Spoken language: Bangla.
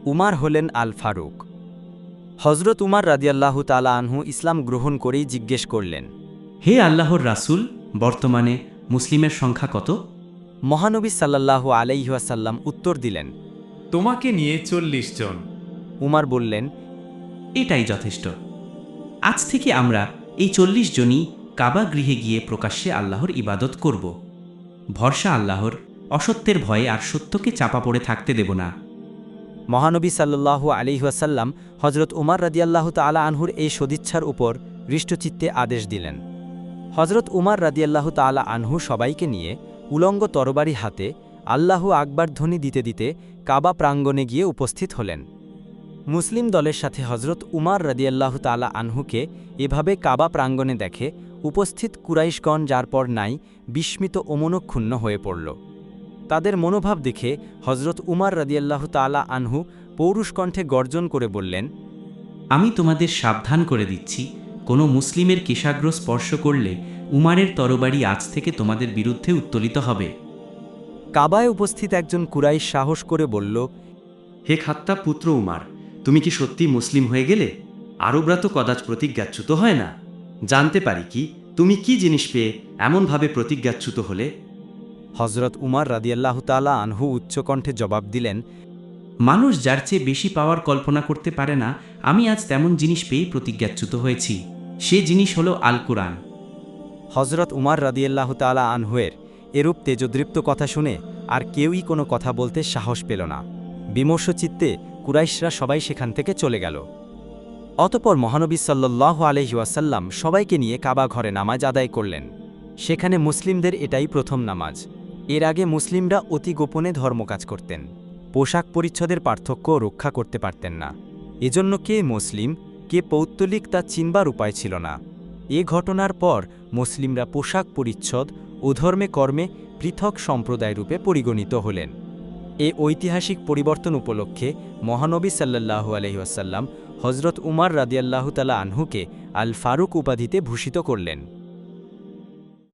উমার হলেন আল ফারুক। হজরত উমার রাদিয়াল্লাহু তাআলা আনহু ইসলাম গ্রহণ করেই জিজ্ঞেস করলেন, হে আল্লাহর রাসূল, বর্তমানে মুসলিমের সংখ্যা কত? মহানবী সাল্লাল্লাহু আলাইহি ওয়াসাল্লাম উত্তর দিলেন। তোমাকে নিয়ে 40 জন। উমার বললেন, এটাই যথেষ্ট। আজ থেকে আমরা এই 40 জনই কাবা গৃহে গিয়ে প্রকাশ্যে আল্লাহর ইবাদত করব। ভরসা আল্লাহর, অসত্যের ভয়ে আর সত্যকে চাপা পড়ে থাকতে দেব না। মহানবী সাল্লাল্লাহু আলাইহি ওয়াসাল্লাম হজরত উমার রাদিয়াল্লাহু তাআলা আনহুর এই সদিচ্ছার উপর হৃষ্টচিত্তে আদেশ দিলেন। হজরত উমার রাদিয়াল্লাহু তাআলা আনহু সবাইকে নিয়ে উলঙ্গ তরবারি হাতে আল্লাহু আকবার ধ্বনি দিতে দিতে কাবা প্রাঙ্গণে গিয়ে উপস্থিত হলেন। মুসলিম দলের সাথে হজরত উমার রাদিয়াল্লাহু তাআলা আনহুকে এভাবে কাবা প্রাঙ্গণে দেখে উপস্থিত কুরাইশগণ যার পর নাই বিস্মিত ও মনক্ষুণ্ণ হয়ে পড়ল। তাদের মনোভাব দেখে হজরত উমার রাদিয়াল্লাহু তাআলা আনহু পৌরুষকণ্ঠে গর্জন করে বললেন, আমি তোমাদের সাবধান করে দিচ্ছি, কোনো মুসলিমের কেশাগ্র স্পর্শ করলে উমারের তরবারি আজ থেকে তোমাদের বিরুদ্ধে উত্তোলিত হবে। কাবায় উপস্থিত একজন কুরাইশ সাহস করে বলল, হে খাত্তা পুত্র উমার, তুমি কি সত্যি মুসলিম হয়ে গেলে? আরবরা তো কদাচ প্রতিজ্ঞাচ্যুত হয় না। জানতে পারি কি তুমি কি জিনিস পেয়ে এমনভাবে প্রতিজ্ঞাচ্যুত হলে? হজরত উমার রাদিয়াল্লাহু তাআলা আনহু উচ্চকণ্ঠে জবাব দিলেন, মানুষ যার চেয়ে বেশি পাওয়ার কল্পনা করতে পারে না, আমি আজ তেমন জিনিস পেয়ে প্রতিজ্ঞাচ্যুত হয়েছি। সে জিনিস হলো আল কুরআন। হজরত উমার রাদিয়াল্লাহু তাআলা আনহুয়ের এরূপ তেজদৃপ্ত কথা শুনে আর কেউই কোনো কথা বলতে সাহস পেল না। বিমর্ষ চিত্তে কুরাইশরা সবাই সেখান থেকে চলে গেল। অতঃপর মহানবী সাল্লাল্লাহু আলাইহি ওয়াসাল্লাম সবাইকে নিয়ে কাবা ঘরে নামাজ আদায় করলেন। সেখানে মুসলিমদের এটাই প্রথম নামাজ। এর আগে মুসলিমরা অতি গোপনে ধর্মকাজ করতেন, পোশাক পরিচ্ছদের পার্থক্য রক্ষা করতে পারতেন না। এজন্য কে মুসলিম কে পৌত্তলিক তা চিনবার উপায় ছিল না। এ ঘটনার পর মুসলিমরা পোশাক পরিচ্ছদ ও ধর্মে কর্মে পৃথক সম্প্রদায়রূপে পরিগণিত হলেন। এ ঐতিহাসিক পরিবর্তন উপলক্ষে মহানবী সাল্লাল্লাহু আলাইহি ওয়াসাল্লাম হজরত উমার রাদিয়াল্লাহু তাআলা আনহুকে আল ফারুক উপাধিতে ভূষিত করলেন।